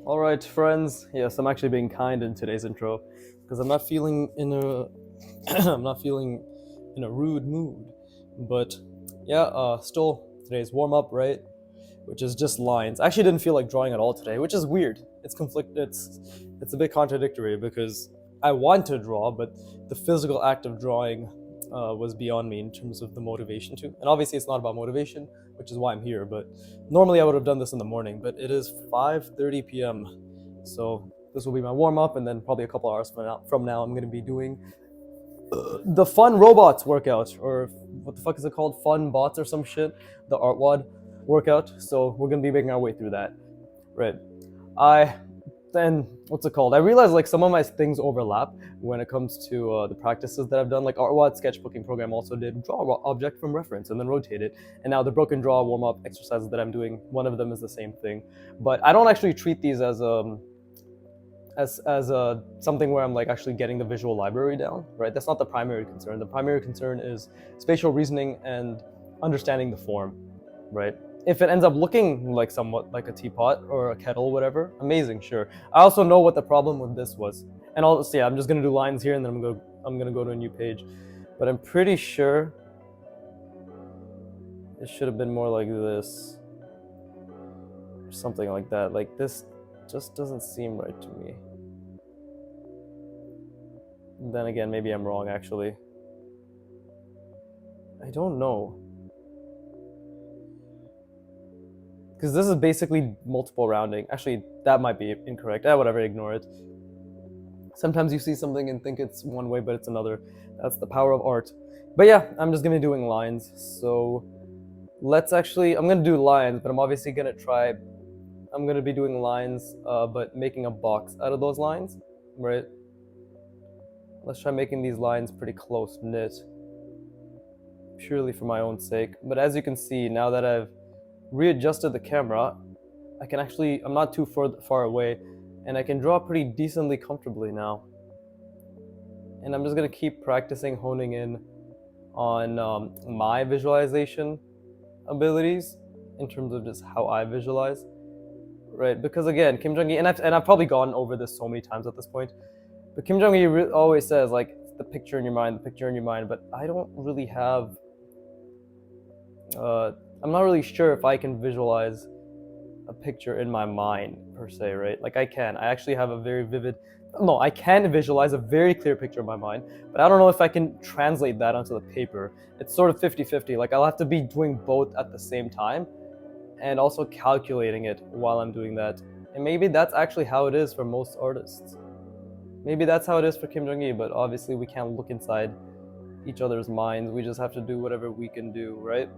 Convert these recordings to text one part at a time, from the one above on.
Alright, friends. Yes, I'm actually being kind in today's intro because I'm not feeling in a I'm not feeling in a rude mood. But yeah, still today's warm up, right? Which is just lines. I actually didn't feel like drawing at all today, which is weird. It's a bit contradictory because I want to draw, but the physical act of drawing was beyond me in terms of the motivation to. And obviously, it's not about motivation, which is why I'm here. But normally, I would have done this in the morning. But it is 5:30 p.m. So this will be my warm up, and then probably a couple hours from now I'm going to be doing the Fun Robots workout, or what the fuck is it called? Fun Bots or some shit. The Artwad workout. So we're gonna be making our way through that. Right. I then what's it called? I realized like some of my things overlap when it comes to the practices that I've done. Like Artwad sketchbooking program also did draw object from reference and then rotate it. And now the broken draw warm up exercises that I'm doing, one of them is the same thing. But I don't actually treat these as something where I'm like actually getting the visual library down, right? That's not the primary concern. The primary concern is spatial reasoning and understanding the form, right? If it ends up looking like somewhat like a teapot or a kettle, whatever, amazing, sure. I also know what the problem with this was, and I'll see. I'm just gonna do lines here, and then I'm gonna go to a new page, but I'm pretty sure it should have been more like this, or something like that. Like this just doesn't seem right to me. Then again, maybe I'm wrong, actually. I don't know. Because this is basically multiple rounding. Actually, that might be incorrect. Whatever, ignore it. Sometimes you see something and think it's one way, but it's another. That's the power of art. But yeah, I'm just gonna be doing lines. So I'm gonna do lines, but I'm obviously I'm gonna be doing lines, but making a box out of those lines, right? Let's try making these lines pretty close knit, purely for my own sake. But as you can see, now that I've readjusted the camera, I'm not too far away, and I can draw pretty decently comfortably now. And I'm just gonna keep practicing honing in on my visualization abilities in terms of just how I visualize, right? Because again, Kim Jong-il, and I've probably gone over this so many times at this point, but Kim Jong-il always says like the picture in your mind, the picture in your mind. But I don't really have. I'm not really sure if I can visualize a picture in my mind per se, right? Like I actually have a very vivid, no, I can visualize a very clear picture in my mind, but I don't know if I can translate that onto the paper. It's sort of 50-50. Like I'll have to be doing both at the same time and also calculating it while I'm doing that. And maybe that's actually how it is for most artists. Maybe that's how it is for Kim Jong-il, but obviously we can't look inside each other's minds. We just have to do whatever we can do, right?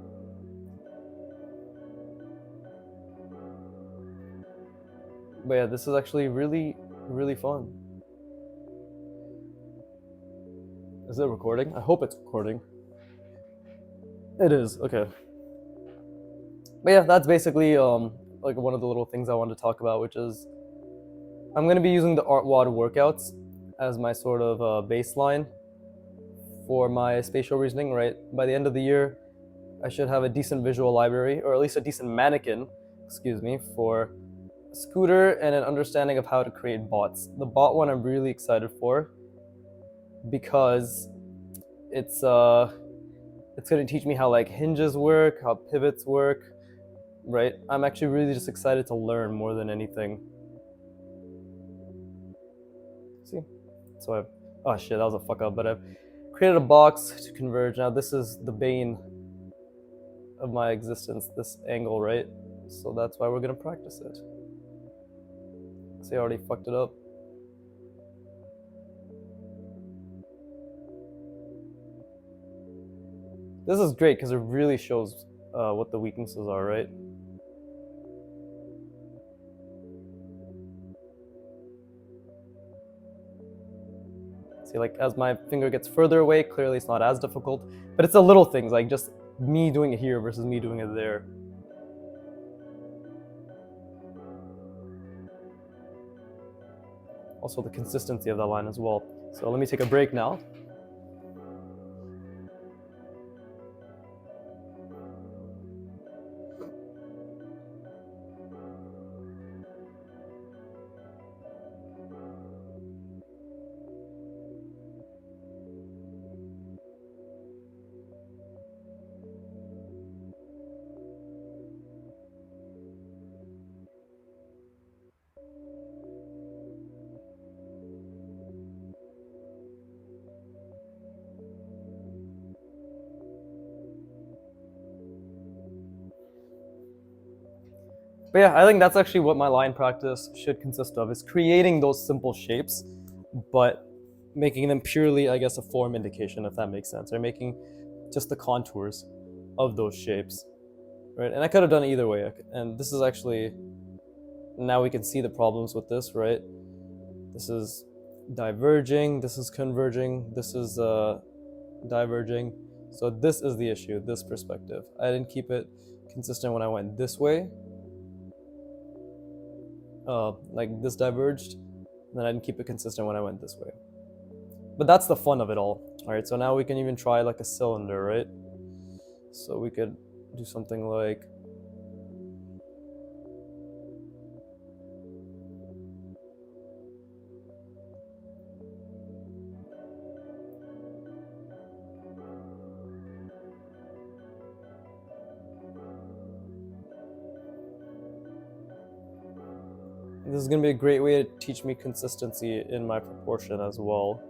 But yeah, this is actually really, really fun. Is it recording? I hope it's recording. It is, okay. But yeah, that's basically like one of the little things I wanted to talk about, which is I'm gonna be using the Artwad workouts as my sort of baseline for my spatial reasoning, right? By the end of the year, I should have a decent visual library, or at least a decent mannequin, for Scooter and an understanding of how to create bots. The bot one I'm really excited for because it's going to teach me how like hinges work, how pivots work, right? I'm actually really just excited to learn more than anything. See? So oh shit, that was a fuck up, but I've created a box to converge. Now this is the bane of my existence, this angle, right? So that's why we're going to practice it. See, I already fucked it up. This is great because it really shows what the weaknesses are, right? See, like as my finger gets further away, clearly it's not as difficult, but it's the little things, like just me doing it here versus me doing it there. Also the consistency of that line as well. So let me take a break now. But yeah, I think that's actually what my line practice should consist of, is creating those simple shapes, but making them purely, I guess, a form indication, if that makes sense, or making just the contours of those shapes, right? And I could have done it either way. And this is actually, now we can see the problems with this, right? This is diverging, this is converging, this is diverging. So this is the issue, this perspective. I didn't keep it consistent when I went this way. Like this diverged, and then I didn't keep it consistent when I went this way. But that's the fun of it all. All right, so now we can even try like a cylinder, right? So we could do something like, this is going to be a great way to teach me consistency in my proportion as well.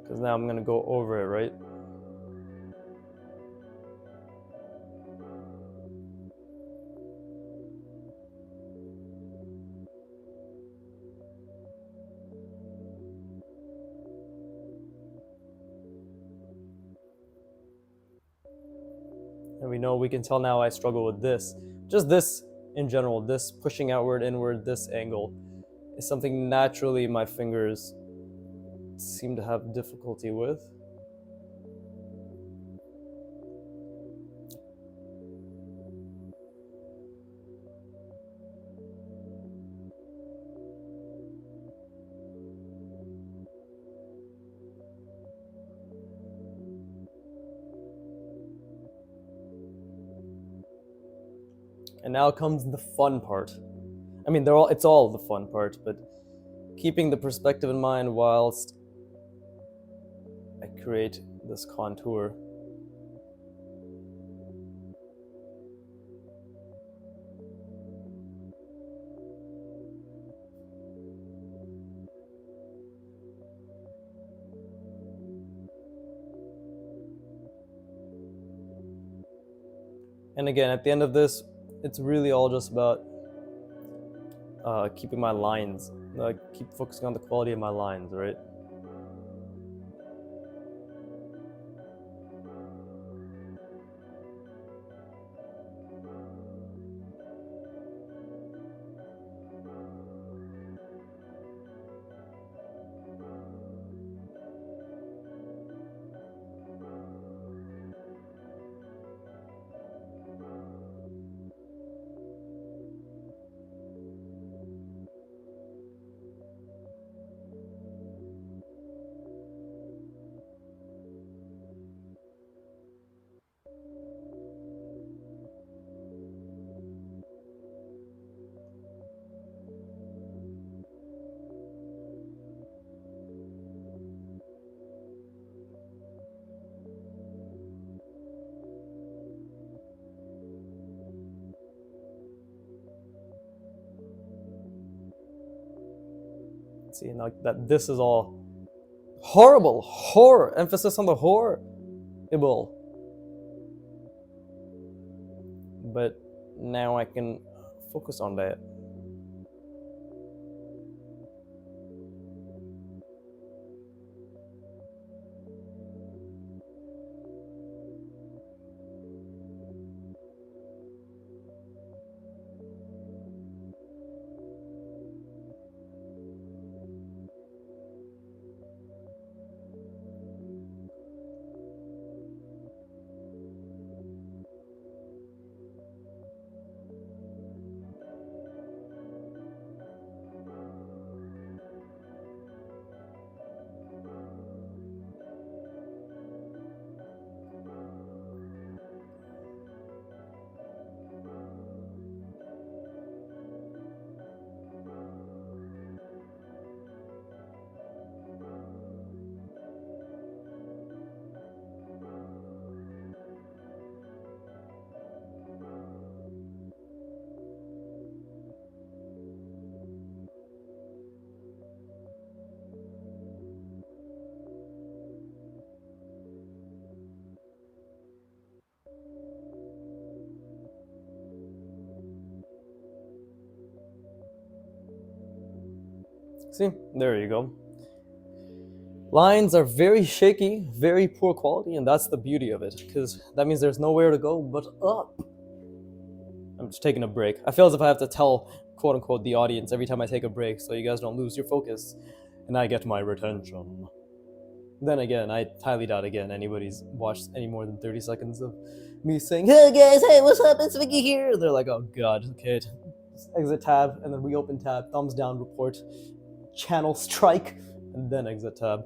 Because now I'm going to go over it, right? And we can tell now I struggle with this. Just this in general, this pushing outward, inward, this angle is something naturally my fingers seem to have difficulty with. And now comes the fun part. I mean, it's all the fun part, but keeping the perspective in mind whilst I create this contour. And again, at the end of this, it's really all just about keeping my lines, keep focusing on the quality of my lines, right? See, now that this is all horrible, horror, emphasis on the horrible. But now I can focus on that. See, there you go. Lines are very shaky, very poor quality, and that's the beauty of it, because that means there's nowhere to go but up. I'm just taking a break. I feel as if I have to tell, quote unquote, the audience every time I take a break so you guys don't lose your focus and I get my retention. Then again, I highly doubt again anybody's watched any more than 30 seconds of me saying, hey guys, hey, what's up, it's Vicky here. They're like, oh god, okay. Just exit tab and then reopen tab, thumbs down, report, channel strike, and then exit tab.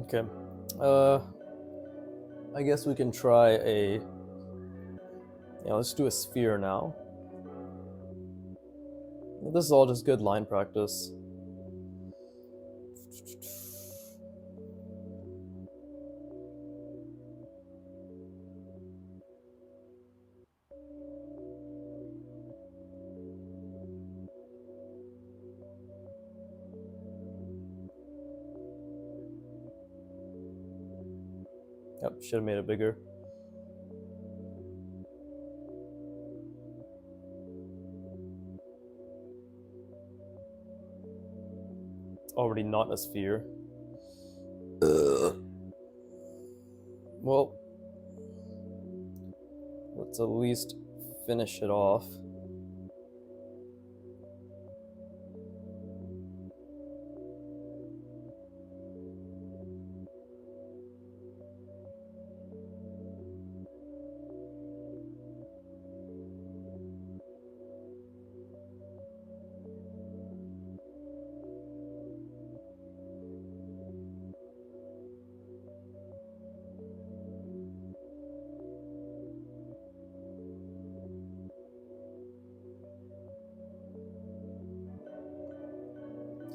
Okay. I guess we can try a. Yeah, let's do a sphere now. This is all just good line practice. Yep, should have made it bigger. It's already not a sphere. Well, let's at least finish it off.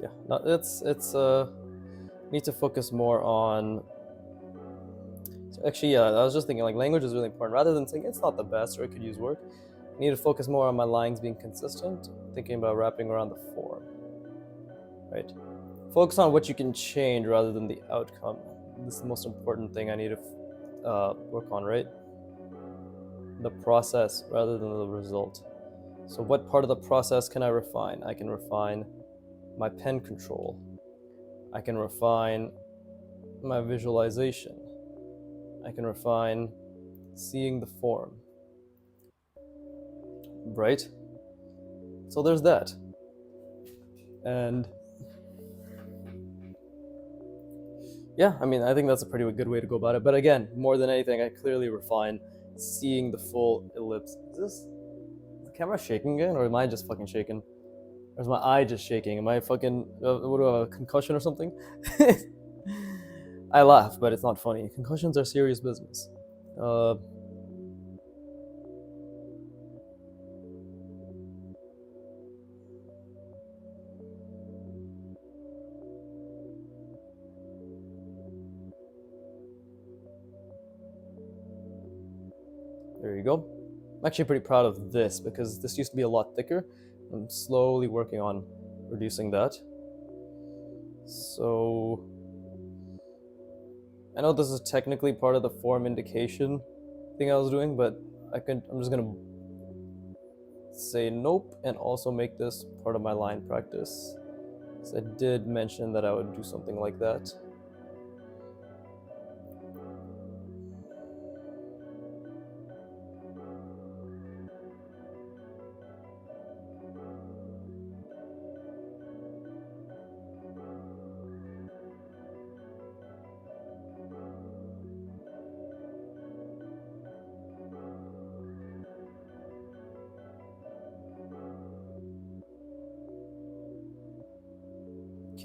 Yeah, no, it's need to focus more on. Actually, yeah, I was just thinking like language is really important. Rather than saying it's not the best or it could use work, I need to focus more on my lines being consistent. Thinking about wrapping around the form, right? Focus on what you can change rather than the outcome. This is the most important thing I need to work on, right? The process rather than the result. So what part of the process can I refine? I can refine my pen control. I can refine my visualization. I can refine seeing the form. Right? So there's that. And yeah, I mean, I think that's a pretty good way to go about it. But again, more than anything, I clearly refine seeing the full ellipse. Is the camera shaking again, or am I just fucking shaking? Or is my eye just shaking? Am I fucking, what do I have, a concussion or something? I laugh, but it's not funny. Concussions are serious business. There you go. I'm actually pretty proud of this because this used to be a lot thicker. I'm slowly working on reducing that. So I know this is technically part of the form indication thing I was doing, but I'm just gonna say nope and also make this part of my line practice. So I did mention that I would do something like that.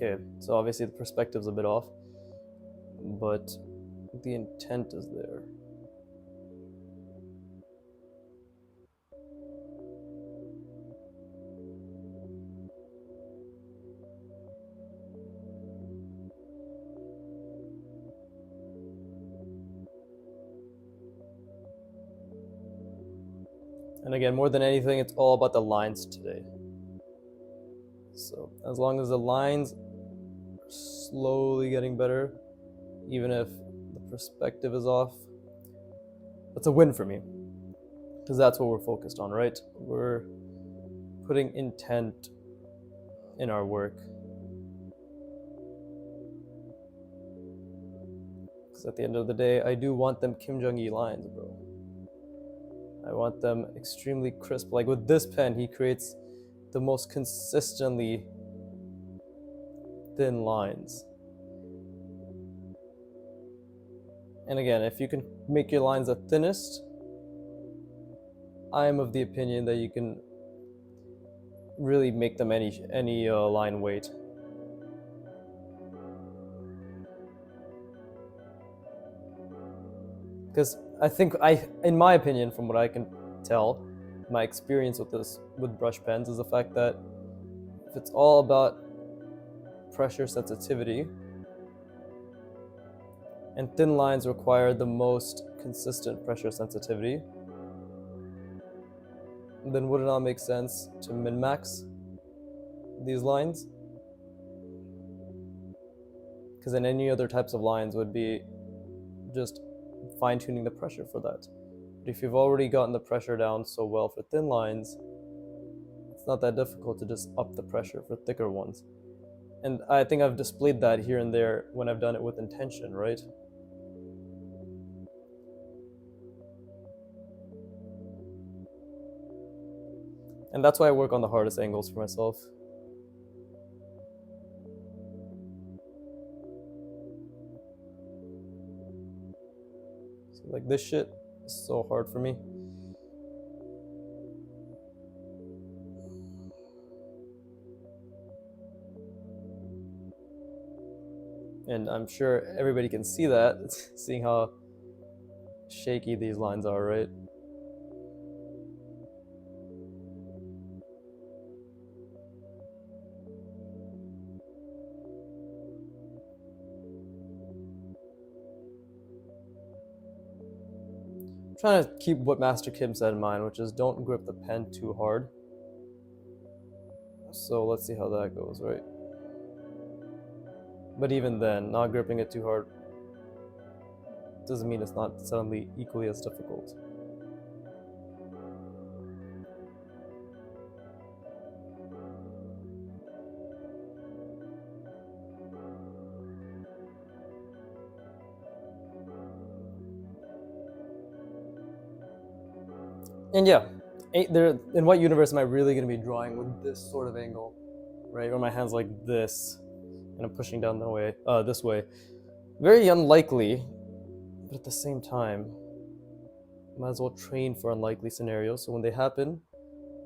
Okay, so obviously the perspective's a bit off, but the intent is there. And again, more than anything, it's all about the lines today. So as long as the lines are slowly getting better, even if the perspective is off, that's a win for me. Because that's what we're focused on, right? We're putting intent in our work. Because at the end of the day, I do want them Kim Jong-il lines, bro. I want them extremely crisp. Like with this pen, he creates the most consistently thin lines. And again, if you can make your lines the thinnest, I am of the opinion that you can really make them any line weight. Because I think in my opinion, from what I can tell, my experience with brush pens is the fact that if it's all about pressure sensitivity, and thin lines require the most consistent pressure sensitivity, then would it not make sense to min-max these lines? Because then any other types of lines would be just fine-tuning the pressure for that. But if you've already gotten the pressure down so well for thin lines, it's not that difficult to just up the pressure for thicker ones. And I think I've displayed that here and there when I've done it with intention, right? And that's why I work on the hardest angles for myself. So like this shit is so hard for me. And I'm sure everybody can see that, seeing how shaky these lines are, right? I'm trying to keep what Master Kim said in mind, which is don't grip the pen too hard. So let's see how that goes, right? But even then, not gripping it too hard doesn't mean it's not suddenly equally as difficult. And yeah, in what universe am I really going to be drawing with this sort of angle, right? Where my hand's like this, and I'm pushing down this way. Very unlikely, but at the same time, might as well train for unlikely scenarios, so when they happen,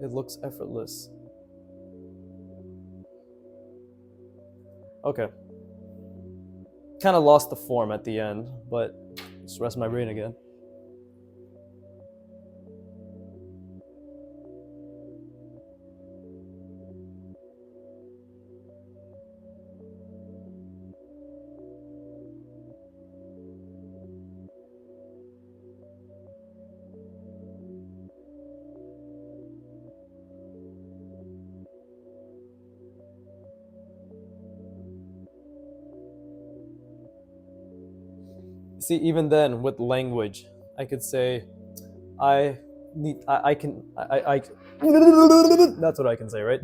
it looks effortless. Okay. Kind of lost the form at the end, but just rest my brain again. See, even then, with language, I could say, I that's what I can say, right?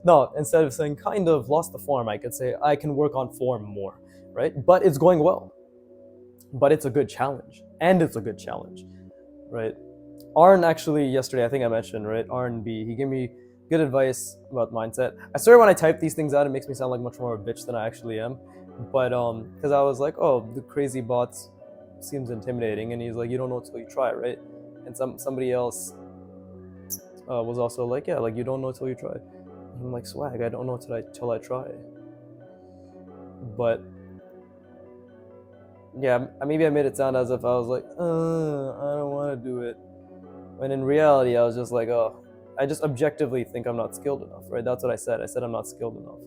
No, instead of saying kind of lost the form, I could say I can work on form more, right? But it's going well. But it's a good challenge, and it's a good challenge, right? Arn actually yesterday, I think I mentioned, right? Arn B, he gave me good advice about mindset. I swear when I type these things out, it makes me sound like much more of a bitch than I actually am. But because I was like, oh, the crazy bots seems intimidating, and he's like, you don't know till you try, right? And somebody else was also like, yeah, like you don't know till you try. And I'm like, swag, I don't know till I try. But yeah, maybe I made it sound as if I was like, I don't want to do it. When in reality, I was just like, oh, I just objectively think I'm not skilled enough, right? That's what I said. I said I'm not skilled enough.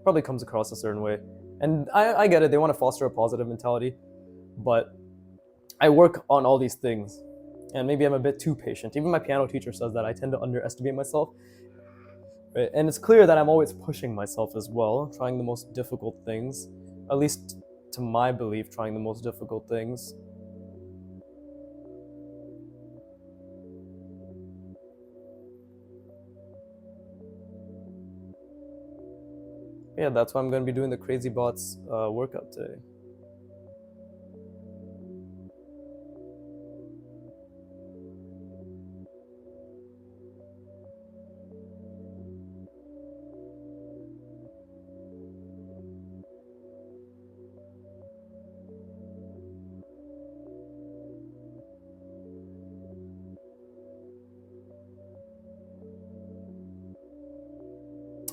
Probably comes across a certain way. And I get it. They want to foster a positive mentality. But I work on all these things. And maybe I'm a bit too patient. Even my piano teacher says that I tend to underestimate myself. Right? And it's clear that I'm always pushing myself as well, trying the most difficult things. At least to my belief, trying the most difficult things. Yeah, that's why I'm going to be doing the Crazy Bots workout today.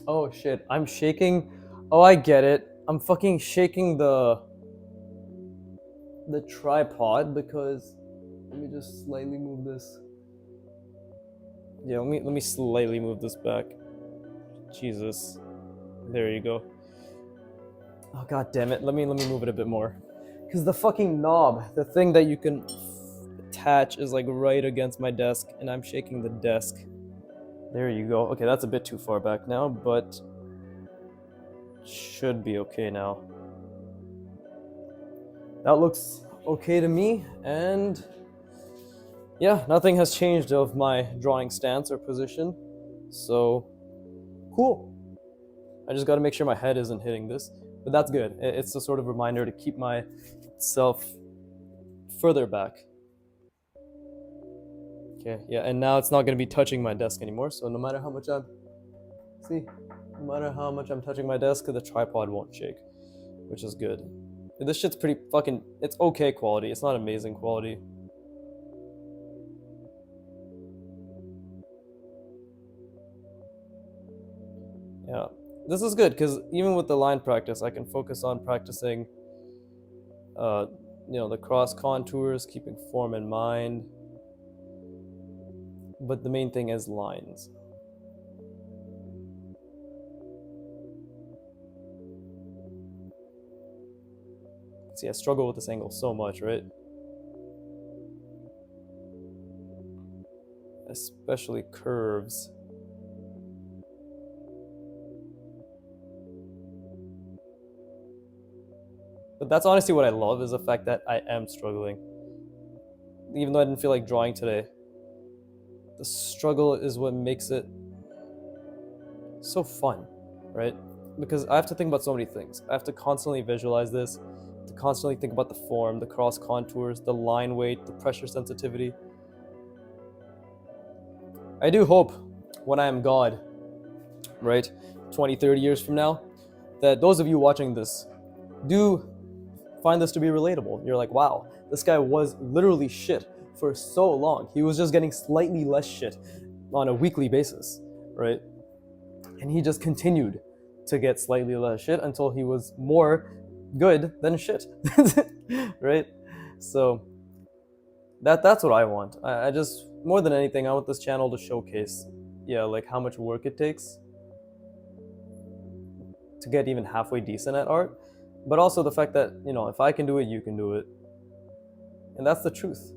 Oh shit, I'm shaking. Oh, I get it. I'm fucking shaking the tripod because let me just slightly move this. Yeah, let me slightly move this back. Jesus. There you go. Oh god damn it. Let me move it a bit more. Cuz the fucking knob, the thing that you can attach is like right against my desk and I'm shaking the desk. There you go. Okay, that's a bit too far back now, but should be okay now. That looks okay to me, and yeah, nothing has changed of my drawing stance or position, so cool. I just gotta make sure my head isn't hitting this, but that's good. It's a sort of reminder to keep myself further back. Okay, yeah, and now it's not gonna be touching my desk anymore, so no matter how much I'm touching my desk, the tripod won't shake, which is good. This shit's pretty fucking, it's okay quality, it's not amazing quality. Yeah, this is good because even with the line practice, I can focus on practicing, uh, the cross contours, keeping form in mind. But the main thing is lines. See, I struggle with this angle so much, right? Especially curves. But that's honestly what I love, is the fact that I am struggling. Even though I didn't feel like drawing today, the struggle is what makes it so fun, right? Because I have to think about so many things. I have to constantly visualize this, to constantly think about the form, the cross contours, the line weight, the pressure sensitivity. I do hope when I am God, right, 20, 30 years from now, that those of you watching this do find this to be relatable. You're like, wow, this guy was literally shit for so long. He was just getting slightly less shit on a weekly basis, right? And he just continued to get slightly less shit until he was more good than shit, right? So that's what I want. I just, more than anything, I want this channel to showcase, yeah, like how much work it takes to get even halfway decent at art, but also the fact that, if I can do it, you can do it. And that's the truth.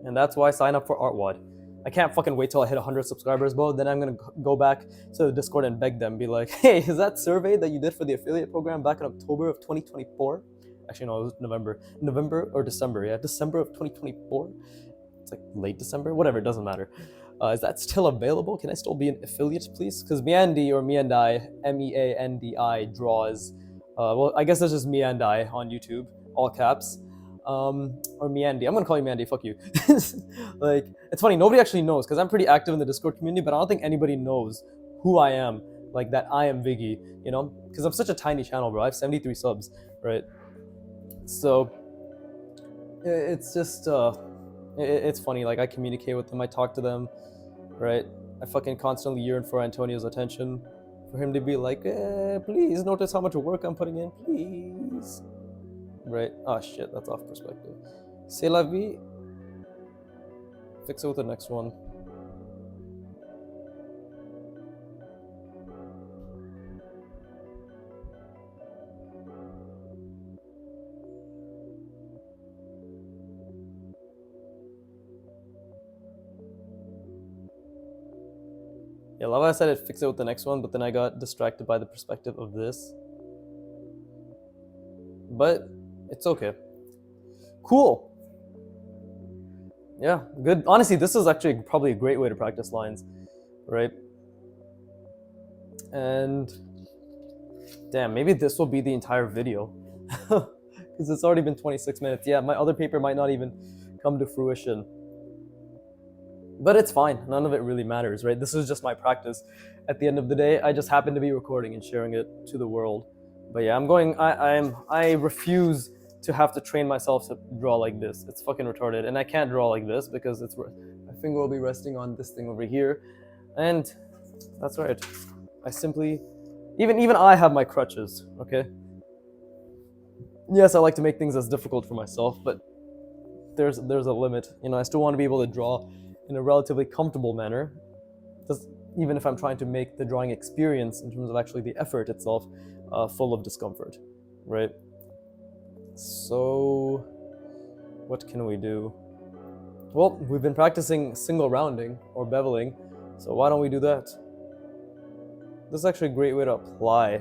And that's why I sign up for ArtWad. I can't fucking wait till I hit 100 subscribers, bro. Then I'm gonna go back to the Discord and beg them, be like, hey, is that survey that you did for the affiliate program back in October of 2024? Actually, no, it was November or December. Yeah, December of 2024. It's like late December, whatever, it doesn't matter. Is that still available? Can I still be an affiliate, please? Because Meandi, or Meandi, Meandi draws. Well, I guess that's just Meandi on YouTube, all caps. Or Meandi. I'm gonna call you Meandi. Fuck you. Like, it's funny. Nobody actually knows because I'm pretty active in the Discord community, but I don't think anybody knows who I am. Like that, I am Viggy. Because I'm such a tiny channel, bro. I have 73 subs, right? So it's just it's funny. Like I communicate with them, I talk to them, right? I fucking constantly yearn for Antonio's attention, for him to be like, please notice how much work I'm putting in, please. Right? Oh shit, that's off perspective. C'est la vie. Fix it with the next one. Yeah, Lava said I'd fix it with the next one, but then I got distracted by the perspective of this. But it's okay. Cool. Yeah, good. Honestly, this is actually probably a great way to practice lines, right? And damn, maybe this will be the entire video. Because it's already been 26 minutes. Yeah, my other paper might not even come to fruition. But it's fine. None of it really matters, right? This is just my practice. At the end of the day, I just happen to be recording and sharing it to the world. But yeah, I refuse to have to train myself to draw like this. It's fucking retarded. And I can't draw like this because my finger will be resting on this thing over here. And that's right. I simply even I have my crutches, okay? Yes, I like to make things as difficult for myself, but there's a limit. You know, I still want to be able to draw in a relatively comfortable manner, just even if I'm trying to make the drawing experience in terms of actually the effort itself full of discomfort, right? So what can we do? Well, we've been practicing single rounding or beveling, so why don't we do that? This is actually a great way to apply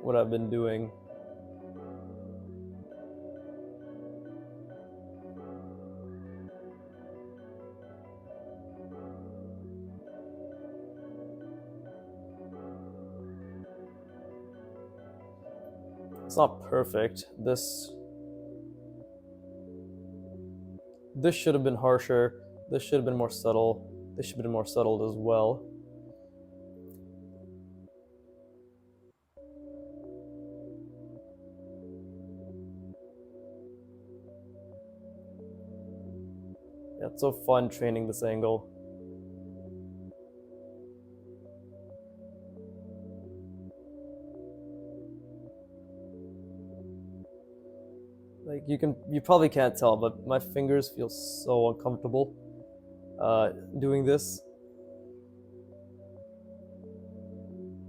what I've been doing. It's not perfect. This should have been harsher. This should have been more subtle. This should have been more subtle as well. Yeah, it's so fun training this angle. Like you probably can't tell, but my fingers feel so uncomfortable doing this.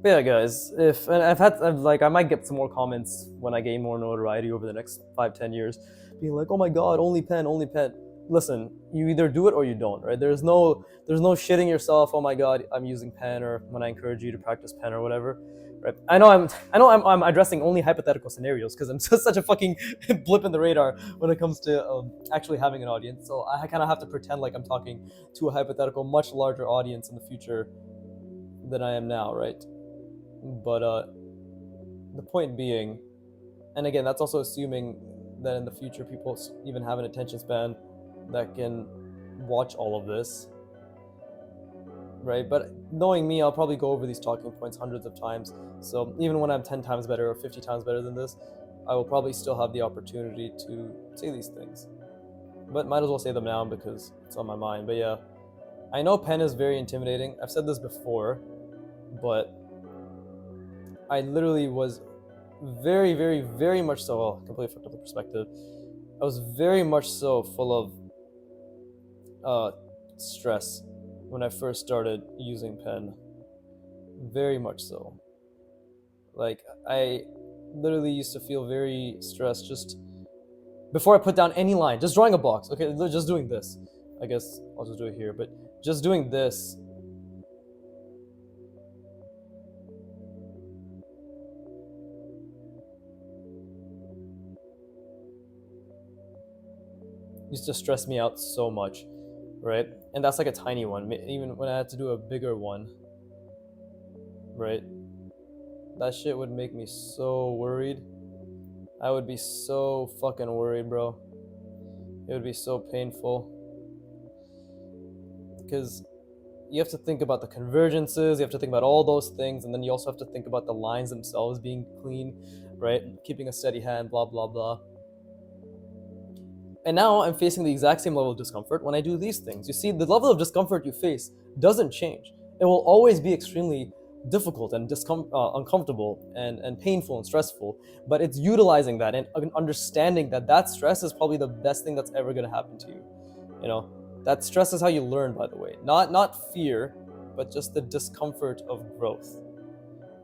But yeah, guys, I might get some more comments when I gain more notoriety over the next 5-10 years, being like, oh my god, only pen, only pen. Listen, you either do it or you don't, right? There's no shitting yourself. Oh my god, I'm using pen, or when I encourage you to practice pen or whatever. Right. I know I'm addressing only hypothetical scenarios because I'm just such a fucking blip in the radar when it comes to actually having an audience. So I kind of have to pretend like I'm talking to a hypothetical, much larger audience in the future than I am now, right? But the point being, and again, that's also assuming that in the future people even have an attention span that can watch all of this, right? But knowing me, I'll probably go over these talking points hundreds of times. So even when I'm 10 times better or 50 times better than this, I will probably still have the opportunity to say these things. But might as well say them now because it's on my mind. But yeah, I know pen is very intimidating. I've said this before, but I literally was very, very, very much so, well, completely fucked up the perspective. I was very much so full of stress when I first started using pen. Very much so. Like, I literally used to feel very stressed just before I put down any line, just drawing a box. Okay, just doing this. I guess I'll just do it here, but just doing this. Used to stress me out so much, right? And that's like a tiny one. Even when I had to do a bigger one, right? That shit would make me so worried. I would be so fucking worried, bro. It would be so painful. Because you have to think about the convergences, you have to think about all those things, and then you also have to think about the lines themselves being clean, right? Keeping a steady hand, blah, blah, blah. And now I'm facing the exact same level of discomfort when I do these things. You see, the level of discomfort you face doesn't change. It will always be extremely difficult and uncomfortable and painful and stressful, but it's utilizing that and understanding that that stress is probably the best thing that's ever going to happen to you. You know, that stress is how you learn, by the way. Not fear, but just the discomfort of growth.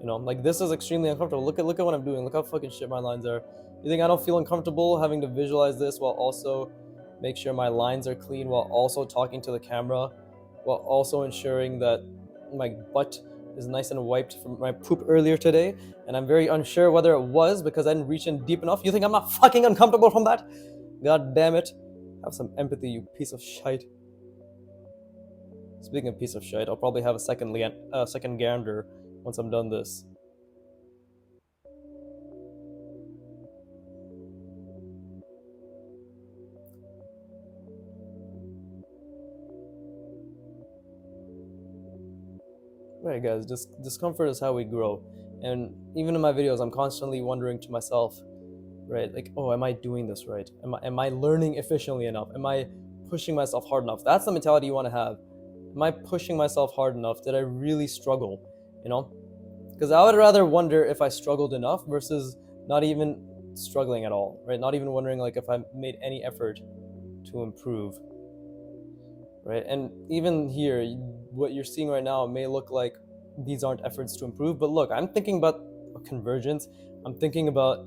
You know, like this is extremely uncomfortable. Look at what I'm doing. Look how fucking shit my lines are. You think I don't feel uncomfortable having to visualize this while also make sure my lines are clean, while also talking to the camera, while also ensuring that my butt is nice and wiped from my poop earlier today, and I'm very unsure whether it was because I didn't reach in deep enough. You think I'm not fucking uncomfortable from that? God damn it. Have some empathy, you piece of shite. Speaking of piece of shit, I'll probably have a second gander once I'm done this. Right, guys, discomfort is how we grow. And even in my videos, I'm constantly wondering to myself, right, like, oh, am I doing this right? Am I learning efficiently enough? Am I pushing myself hard enough? That's the mentality you want to have. Am I pushing myself hard enough? Did I really struggle? You know? Because I would rather wonder if I struggled enough versus not even struggling at all, right? Not even wondering like if I made any effort to improve, right? And even here, what you're seeing right now may look like these aren't efforts to improve, but look, I'm thinking about a convergence. I'm thinking about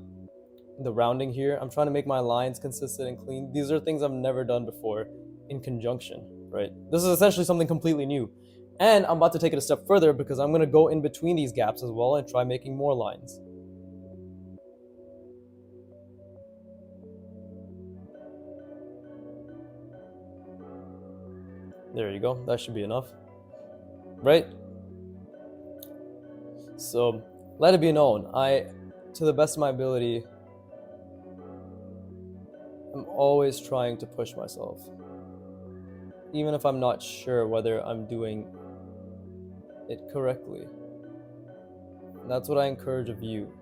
the rounding here. I'm trying to make my lines consistent and clean. These are things I've never done before in conjunction, right? This is essentially something completely new. And I'm about to take it a step further because I'm going to go in between these gaps as well and try making more lines. There you go. That should be enough, right? So let it be known, to the best of my ability, I'm always trying to push myself, even if I'm not sure whether I'm doing it correctly. And that's what I encourage of you.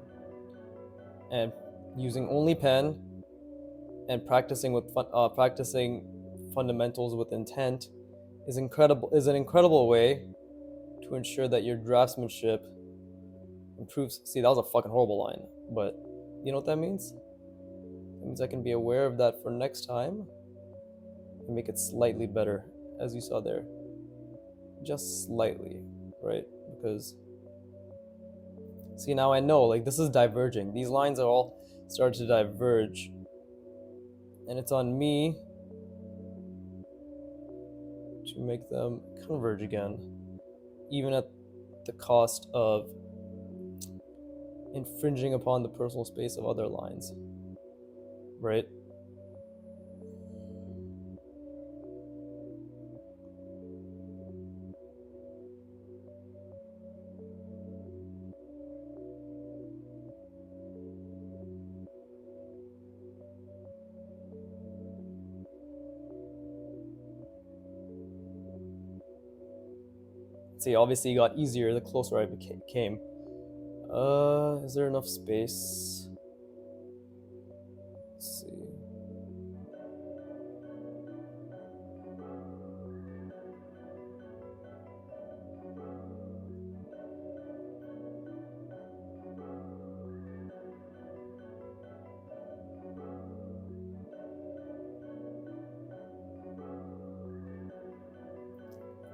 And using only pen and practicing fundamentals with intent is an incredible way to ensure that your draftsmanship improves. See, that was a fucking horrible line, but you know what that means? It means I can be aware of that for next time and make it slightly better, as you saw there. Just slightly, right? Because see, now I know, like, this is diverging. These lines are all starting to diverge, and it's on me to make them converge again, even at the cost of infringing upon the personal space of other lines, right? See, obviously it got easier the closer I came. Is there enough space? Let's see.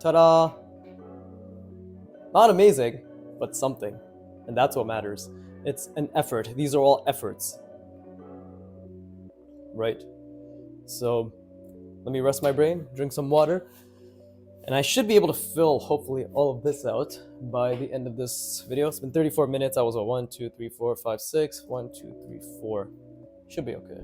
Ta-da! Not amazing, but something. And that's what matters. It's an effort. These are all efforts. Right? So, let me rest my brain, drink some water, and I should be able to fill, hopefully, all of this out by the end of this video. It's been 34 minutes. I was at 1, 2, 3, 4, 5, 6. 1, 2, 3, 4. Should be okay.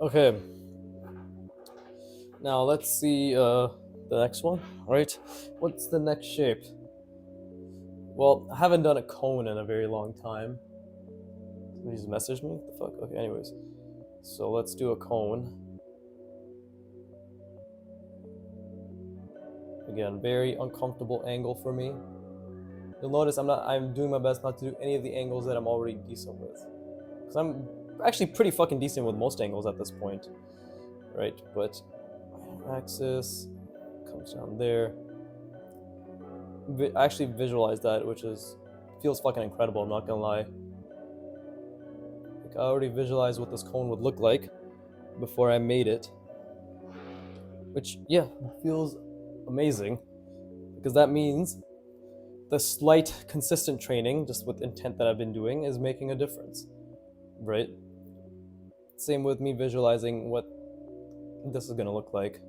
Okay, now let's see the next one, right? What's the next shape? Well, I haven't done a cone in a very long time. Somebody just messaged me? What the fuck? Okay, anyways. So let's do a cone. Again, very uncomfortable angle for me. You'll notice I'm doing my best not to do any of the angles that I'm already decent with. Because I'm actually pretty fucking decent with most angles at this point. Right? But axis comes down there. I actually visualize that, which feels fucking incredible, I'm not gonna lie. Like, I already visualized what this cone would look like before I made it. Which, yeah, feels amazing. Because that means the slight consistent training, just with intent that I've been doing, is making a difference. Right? Same with me visualizing what this is gonna look like.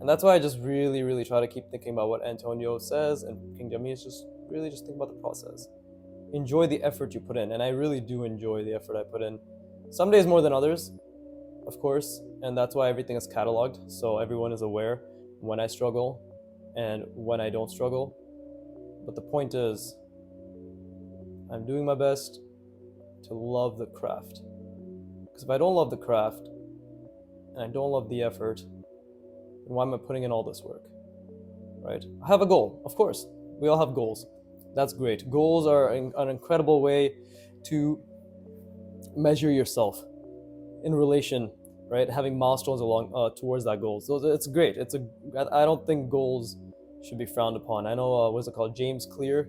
And that's why I just really, really try to keep thinking about what Antonio says, and King Jami is just really just think about the process. Enjoy the effort you put in, and I really do enjoy the effort I put in. Some days more than others, of course, and that's why everything is cataloged, so everyone is aware when I struggle and when I don't struggle. But the point is, I'm doing my best to love the craft. Because if I don't love the craft, and I don't love the effort, then why am I putting in all this work? Right? I have a goal, of course. We all have goals. That's great. Goals are an incredible way to measure yourself in relation, right? Having milestones along towards that goal. So it's great. I don't think goals should be frowned upon. I know what's it called? James Clear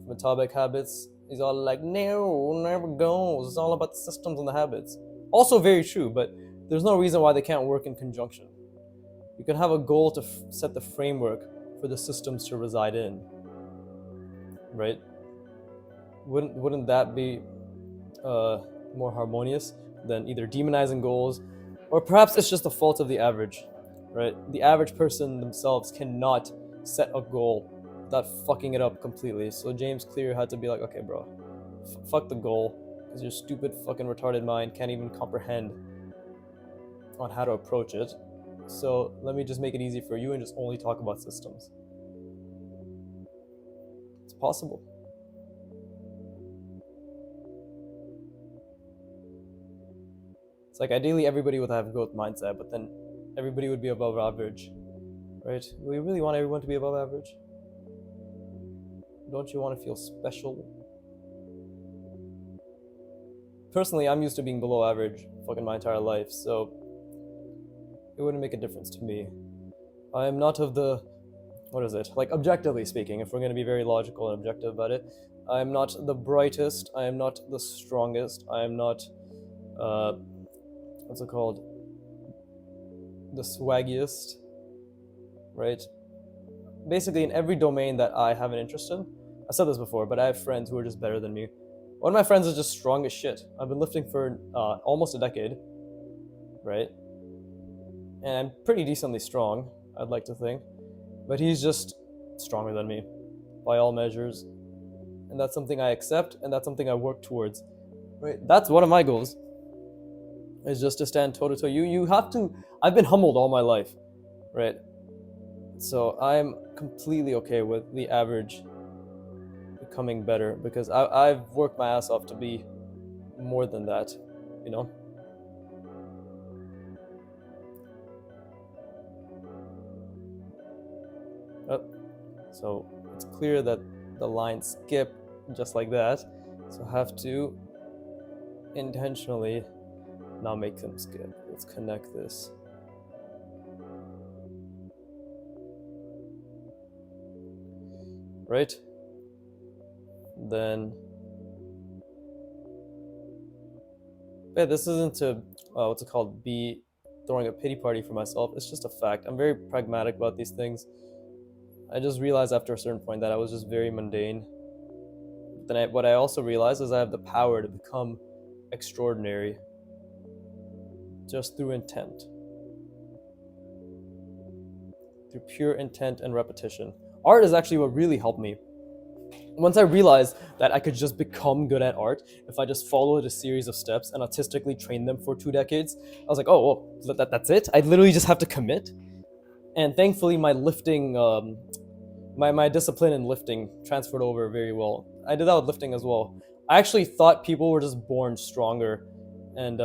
from Atomic Habits. He's all like, no, never goals. It's all about the systems and the habits. Also very true, but there's no reason why they can't work in conjunction. You can have a goal to set the framework for the systems to reside in, right? Wouldn't that be more harmonious than either demonizing goals, or perhaps it's just the fault of the average, right? The average person themselves cannot set a goal without fucking it up completely. So James Clear had to be like, okay, bro, fuck the goal, because your stupid fucking retarded mind can't even comprehend on how to approach it. So let me just make it easy for you and just only talk about systems. It's possible. It's like ideally everybody would have growth mindset, but then everybody would be above average, right? We really want everyone to be above average. Don't you want to feel special? Personally, I'm used to being below average fucking my entire life, so it wouldn't make a difference to me. I am not of the, what is it? Like, objectively speaking, if we're going to be very logical and objective about it, I am not the brightest, I am not the strongest, I am not, what's it called? The swaggiest, right? Basically, in every domain that I have an interest in, I said this before, but I have friends who are just better than me. One of my friends is just strong as shit. I've been lifting for almost a decade, right? And I'm pretty decently strong, I'd like to think. But he's just stronger than me, by all measures. And that's something I accept, and that's something I work towards. Right? That's one of my goals, is just to stand toe to toe. You have to, I've been humbled all my life, right? So I'm completely okay with the average becoming better, because I've worked my ass off to be more than that, you know? So it's clear that the lines skip just like that, so I have to intentionally not make them skip. Let's connect this. Right? Then, yeah, this isn't to, what's it called, be throwing a pity party for myself. It's just a fact. I'm very pragmatic about these things. I just realized after a certain point that I was just very mundane. But then what I also realized is I have the power to become extraordinary just through intent. Through pure intent and repetition. Art is actually what really helped me. Once I realized that I could just become good at art if I just followed a series of steps and artistically trained them for 2 decades, I was like, oh, well, that's it. I literally just have to commit. And thankfully, my lifting, my discipline in lifting transferred over very well. I did that with lifting as well. I actually thought people were just born stronger and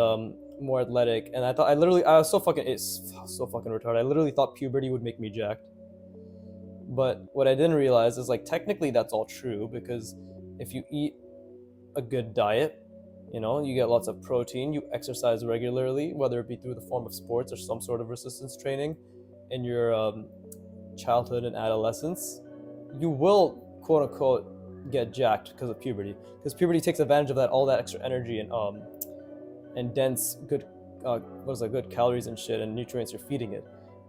more athletic, and I was so fucking it's so fucking retarded. I literally thought puberty would make me jacked. But what I didn't realize is like technically that's all true because if you eat a good diet, you get lots of protein, you exercise regularly, whether it be through the form of sports or some sort of resistance training in your childhood and adolescence, you will quote unquote get jacked because of puberty. Because puberty takes advantage of all that extra energy and dense good good calories and shit and nutrients you're feeding it,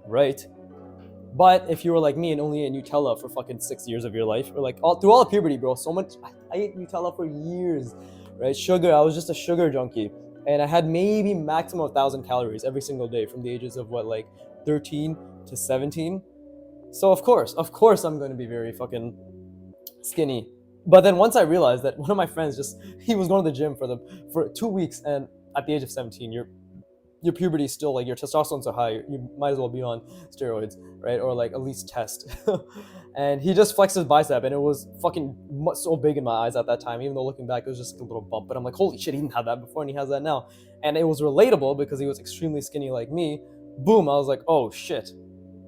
right? But if you were like me and only ate Nutella for fucking 6 years of your life, or like through all of puberty, bro, so much, I ate Nutella for years, right? Sugar, I was just a sugar junkie, and I had maybe maximum 1,000 calories every single day from the ages of 13 to 17. So of course, I'm going to be very fucking skinny. But then once I realized that one of my friends he was going to the gym for 2 weeks, and at the age of 17, your puberty is still like your testosterone's so high, you might as well be on steroids, right? Or like at least test. And he just flexed his bicep, and it was fucking so big in my eyes at that time. Even though looking back, it was just a little bump. But I'm like, holy shit, he didn't have that before, and he has that now. And it was relatable because he was extremely skinny like me. Boom! I was like, oh shit,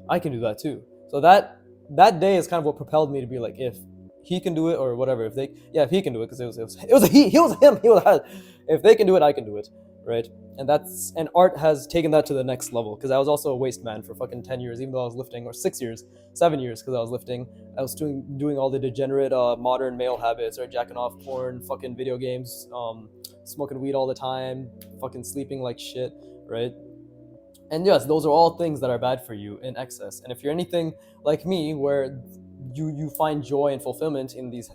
I can do that too. So that day is kind of what propelled me to be like, if he can do it or whatever, if he can do it, because it was a he was a him, he was a, if they can do it, I can do it, right? And art has taken that to the next level because I was also a waste man for fucking 10 years, even though I was lifting, or 6 years, 7 years, because I was lifting. I was doing all the degenerate modern male habits, or jacking off, porn, fucking video games, smoking weed all the time, fucking sleeping like shit, right? And yes, those are all things that are bad for you in excess. And if you're anything like me, where you find joy and fulfillment in these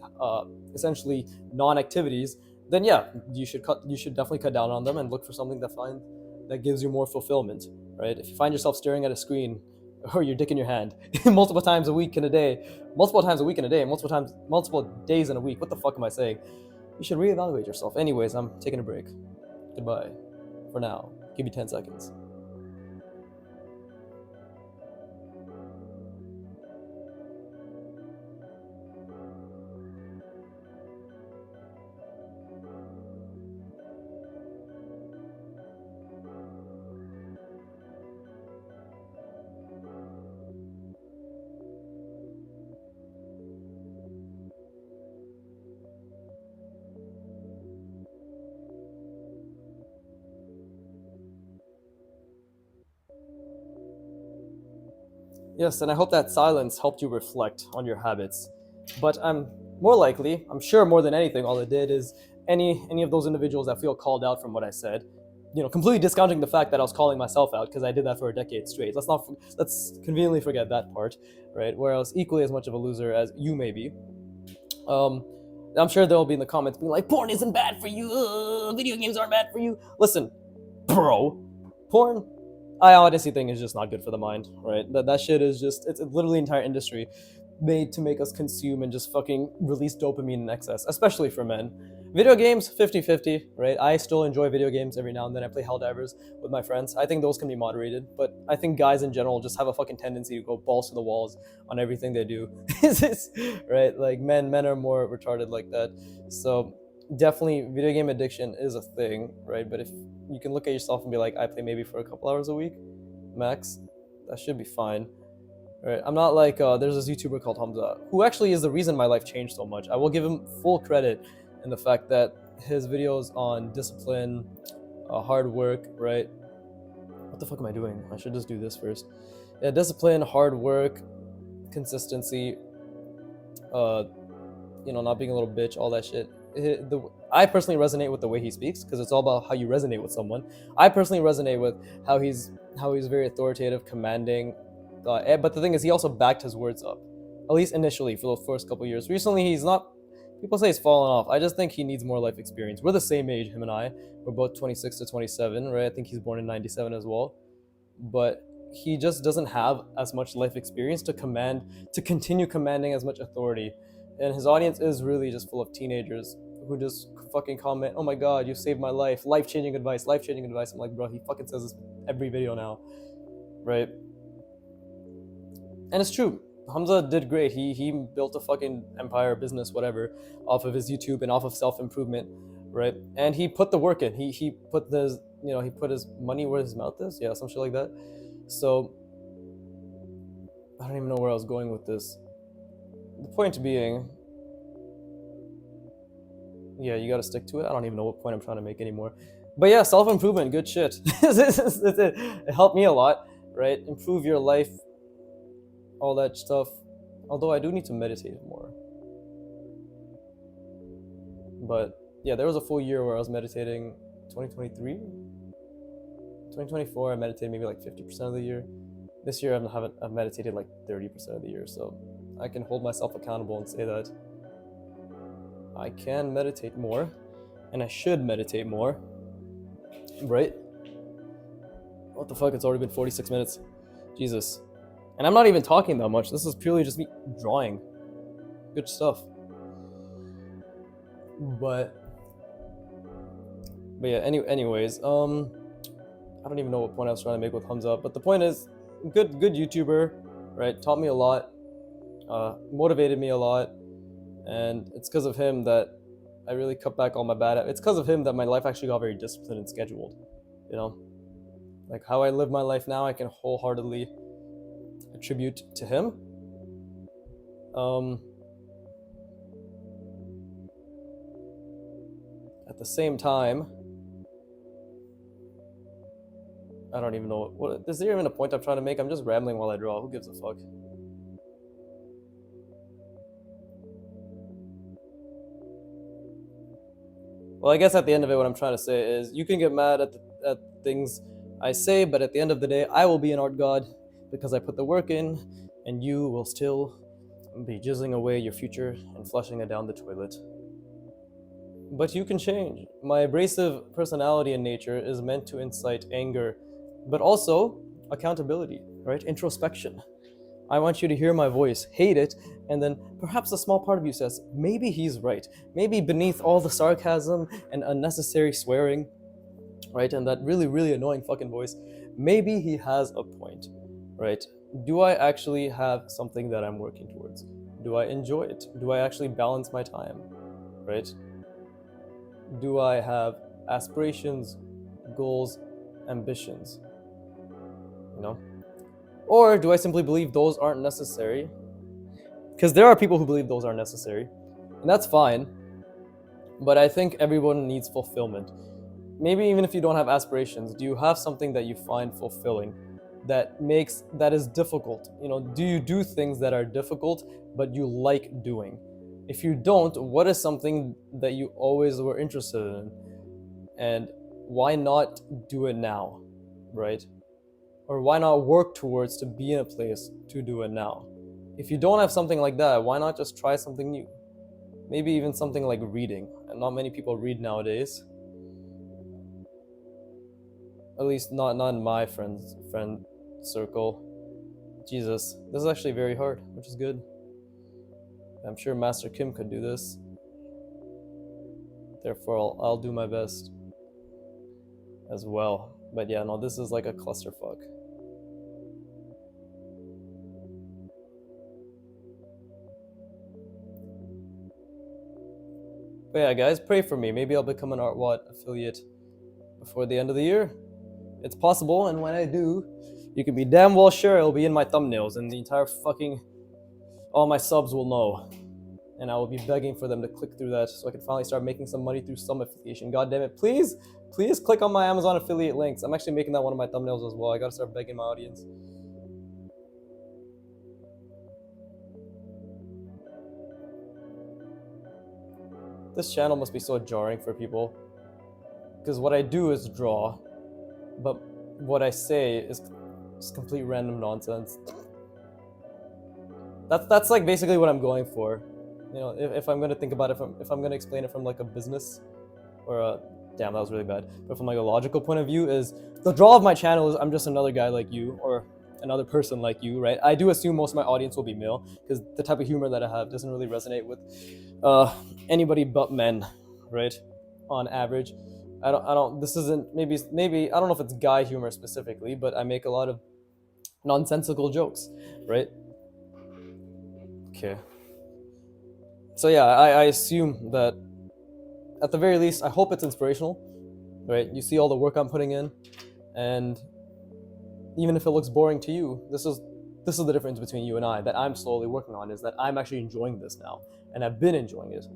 essentially non-activities, then yeah, you should definitely cut down on them and look for something that gives you more fulfillment, right? If you find yourself staring at a screen or your dick in your hand multiple times a week in a day, multiple days in a week, what the fuck am I saying? You should reevaluate yourself. Anyways, I'm taking a break. Goodbye for now. Give me 10 seconds. Yes, and I hope that silence helped you reflect on your habits. But I'm sure more than anything, all it did is any of those individuals that feel called out from what I said, completely discounting the fact that I was calling myself out because I did that for a decade straight. Let's conveniently forget that part, right? Where I was equally as much of a loser as you may be. Um, I'm sure they'll be in the comments being like, porn isn't bad for you, video games aren't bad for you. Listen, bro, porn, I honestly think is just not good for the mind, right? That shit is it's literally an entire industry made to make us consume and just fucking release dopamine in excess, especially for men. Video games, 50-50, right? I still enjoy video games every now and then. I play Helldivers with my friends. I think those can be moderated, but I think guys in general just have a fucking tendency to go balls to the walls on everything they do. Right? Like men are more retarded like that. So definitely video game addiction is a thing, right? But if you can look at yourself and be like, I play maybe for a couple hours a week, max, that should be fine. Right? I'm not like there's this YouTuber called Hamza who actually is the reason my life changed so much. I will give him full credit in the fact that his videos on discipline, hard work, right? What the fuck am I doing? I should just do this first. Yeah, discipline, hard work, consistency, not being a little bitch, all that shit. I personally resonate with the way he speaks because it's all about how you resonate with someone. I personally resonate with how he's very authoritative, commanding. But the thing is, he also backed his words up, at least initially for the first couple years. Recently, he's not. People say he's fallen off. I just think he needs more life experience. We're the same age, him and I. We're both 26 to 27, right? I think he's born in 97 as well. But he just doesn't have as much life experience to continue commanding as much authority and his audience is really just full of teenagers who just fucking comment, "Oh my god, you saved my life, life-changing advice, life-changing advice." I'm like, bro, he fucking says this every video now, right? And it's true. Hamza did great. He built a fucking empire, business, whatever, off of his YouTube and off of self-improvement, right? And he put the work in. He put his, you know, he put his money where his mouth is. Yeah, some shit like that. So I don't even know where I was going with this. The point being, yeah, you got to stick to it. I don't even know what point I'm trying to make anymore. But yeah, self-improvement, good shit. It helped me a lot, right? Improve your life, all that stuff. Although I do need to meditate more. But yeah, there was a full year where I was meditating. 2023, 2024, I meditated maybe like 50% of the year. This year I've meditated like 30% of the year, so I can hold myself accountable and say that I can meditate more, and I should meditate more, right? What the fuck, it's already been 46 minutes. Jesus. And I'm not even talking that much. This is purely just me drawing. Good stuff. But yeah, anyways, I don't even know what point I was trying to make with Hamza, but the point is, good YouTuber, right? Taught me a lot, motivated me a lot, and it's because of him that I really cut back all my bad habits. It's because of him that my life actually got very disciplined and scheduled, you know? Like how I live my life now, I can wholeheartedly attribute to him. At the same time, I don't even know what is there even a point I'm trying to make? I'm just rambling while I draw. Who gives a fuck? Well, I guess at the end of it, what I'm trying to say is you can get mad at things I say, but at the end of the day, I will be an art god because I put the work in, and you will still be jizzing away your future and flushing it down the toilet. But you can change. My abrasive personality and nature is meant to incite anger, but also accountability, right? Introspection. I want you to hear my voice, hate it, and then perhaps a small part of you says, maybe he's right. Maybe beneath all the sarcasm and unnecessary swearing, right? And that really, really annoying fucking voice, maybe he has a point, right? Do I actually have something that I'm working towards? Do I enjoy it? Do I actually balance my time, right? Do I have aspirations, goals, ambitions? You know? Or do I simply believe those aren't necessary? Because there are people who believe those aren't necessary, and that's fine. But I think everyone needs fulfillment. Maybe even if you don't have aspirations, do you have something that you find fulfilling that is difficult? You know, do you do things that are difficult but you like doing? If you don't, what is something that you always were interested in? And why not do it now, right? Or why not work towards to be in a place to do it now? If you don't have something like that, why not just try something new? Maybe even something like reading. And not many people read nowadays. At least not in my friend circle. Jesus, this is actually very hard, which is good. I'm sure Master Kim could do this. Therefore, I'll do my best as well. But yeah, no, this is like a clusterfuck. But yeah, guys, pray for me. Maybe I'll become an ArtWatt affiliate before the end of the year. It's possible, and when I do, you can be damn well sure it'll be in my thumbnails, and the entire fucking all my subs will know. And I will be begging for them to click through that so I can finally start making some money through some affiliation. God damn it, please click on my Amazon affiliate links. I'm actually making that one of my thumbnails as well. I gotta start begging my audience. This channel must be so jarring for people. Because what I do is draw, but what I say is complete random nonsense. That's like basically what I'm going for. You know, if I'm gonna think about it if I'm gonna explain it from like a business or a damn, that was really bad. But from like a logical point of view, is the draw of my channel is I'm just another guy like you, or another person like you, right? I do assume most of my audience will be male because the type of humor that I have doesn't really resonate with uh, anybody but men, right? On average, I don't. This isn't maybe I don't know if it's guy humor specifically, but I make a lot of nonsensical jokes, right? Okay. So yeah, I assume that at the very least, I hope it's inspirational, right? You see all the work I'm putting in, and even if it looks boring to you, this is the difference between you and I that I'm slowly working on is that I'm actually enjoying this now, and I've been enjoying it.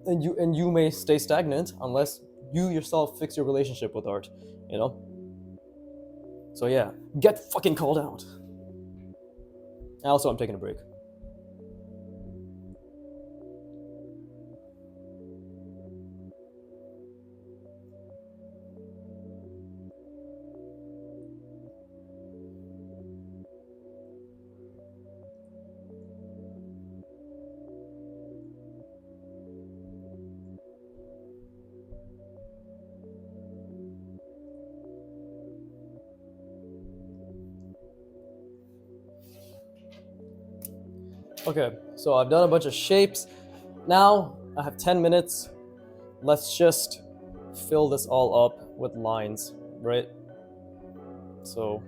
And you may stay stagnant unless you yourself fix your relationship with art, you know. So yeah, get fucking called out. Also, I'm taking a break. Okay, so I've done a bunch of shapes. Now I have 10 minutes. Let's just fill this all up with lines, right? So,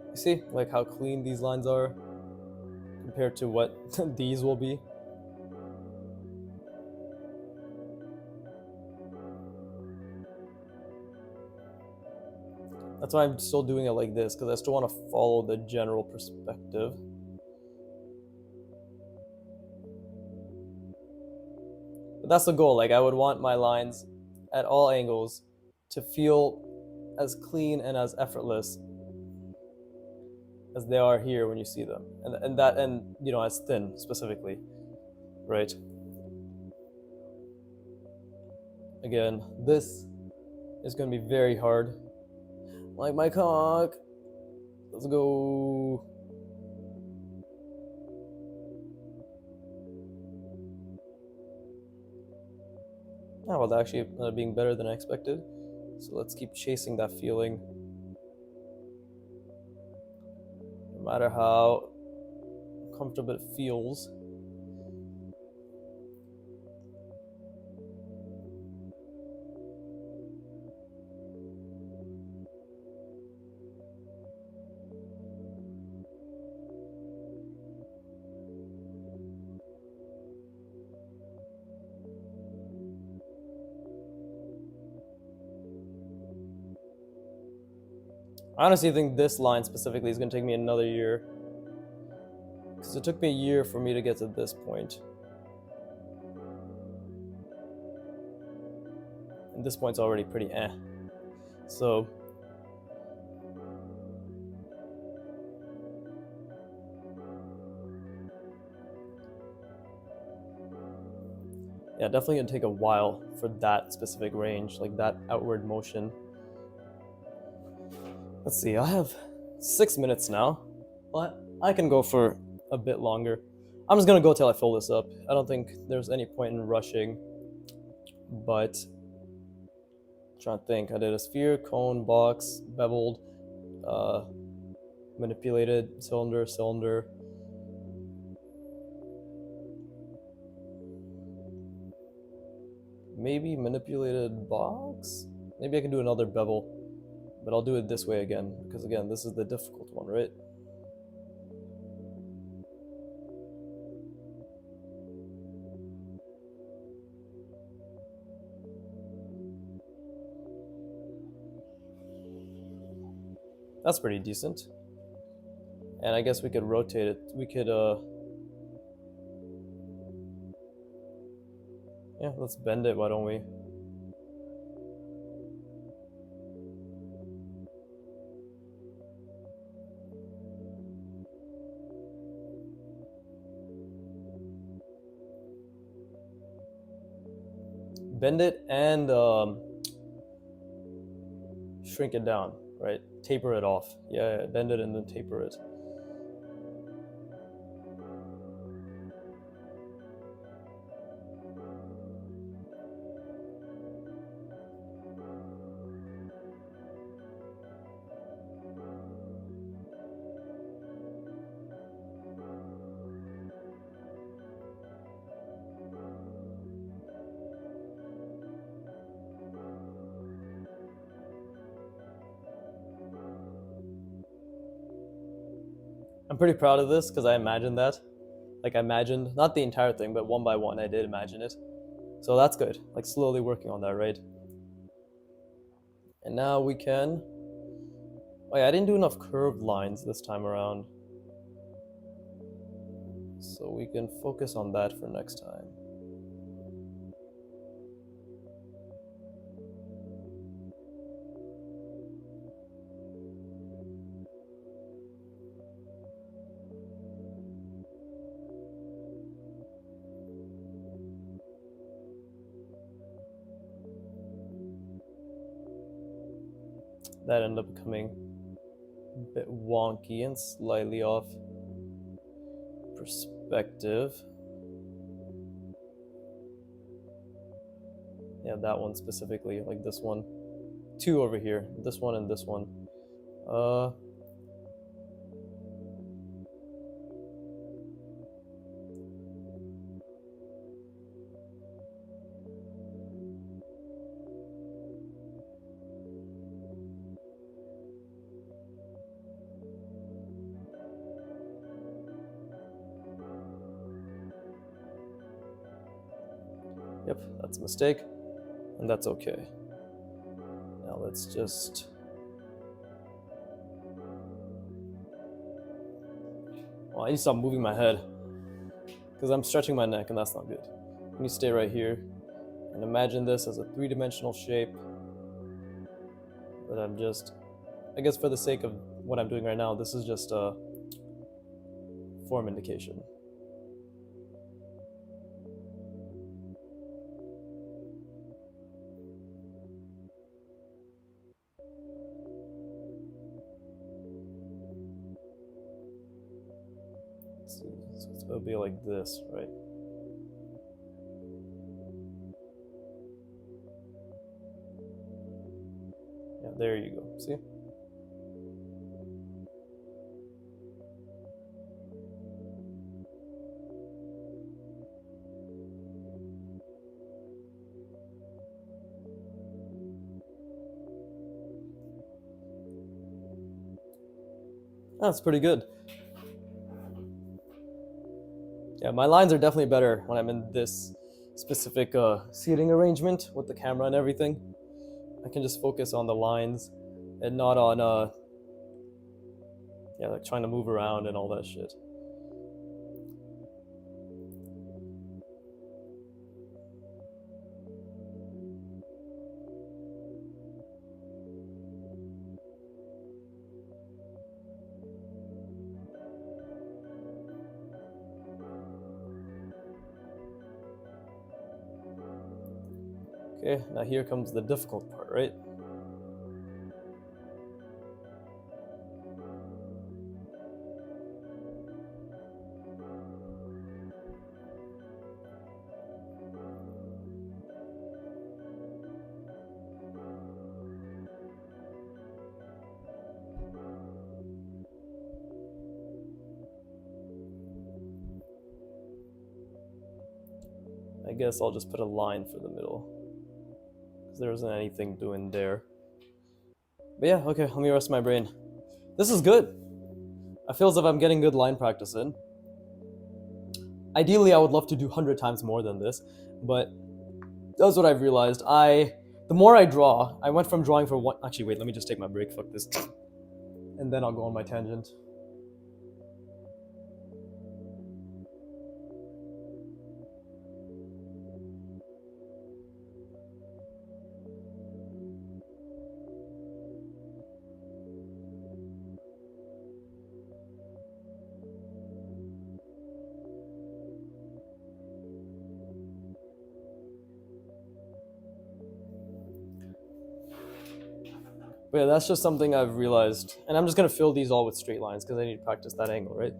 you see, like how clean these lines are compared to what these will be. That's why I'm still doing it like this, because I still want to follow the general perspective. But that's the goal. Like, I would want my lines at all angles to feel as clean and as effortless as they are here when you see them, and you know, as thin specifically, right? Again, this is going to be very hard. Like my cock. Let's go. Oh, well, that actually being better than I expected. So let's keep chasing that feeling. No matter how comfortable it feels. I honestly think this line specifically is going to take me another year. Because it took me a year for me to get to this point. And this point's already pretty eh. So, yeah, definitely going to take a while for that specific range, like that outward motion. Let's see, I have 6 minutes now, but I can go for a bit longer. I'm just gonna go till I fill this up. I don't think there's any point in rushing, but I'm trying to think. I did a sphere, cone, box, beveled, uh, manipulated, cylinder, cylinder. Maybe manipulated box? Maybe I can do another bevel, but I'll do it this way again, because again, this is the difficult one, right? That's pretty decent. And I guess we could rotate it. We could, yeah, let's bend it, why don't we? Bend it and shrink it down, right? Taper it off. Yeah, bend it and then taper it. I'm pretty proud of this because I imagined that. Like I imagined, not the entire thing, but one by one I did imagine it. So that's good. Like slowly working on that, right? And now we can... Oh yeah, I didn't do enough curved lines this time around. So we can focus on that for next time. That ended up becoming a bit wonky and slightly off perspective. Yeah, that one specifically, like this one. Two over here, this one and this one. Yep, that's a mistake, and that's okay. Now let's just... Well, I need to stop moving my head, because I'm stretching my neck, and that's not good. I need to stay right here, and imagine this as a three-dimensional shape that I'm just... I guess for the sake of what I'm doing right now, this is just a form indication. So it'll be like this, right? Yeah, there you go. See? That's pretty good. Yeah, my lines are definitely better when I'm in this specific seating arrangement with the camera and everything. I can just focus on the lines and not on like trying to move around and all that shit. Okay, now here comes the difficult part, right? I guess I'll just put a line for the middle, because there isn't anything doing there. But yeah, okay, let me rest my brain. This is good. I feel as if I'm getting good line practice in. Ideally, I would love to do 100 times more than this, but that's what I've realized. The more I draw, I went from drawing for one... Actually, wait, let me just take my break, fuck this. And then I'll go on my tangent. But yeah, that's just something I've realized. And I'm just going to fill these all with straight lines because I need to practice that angle, right?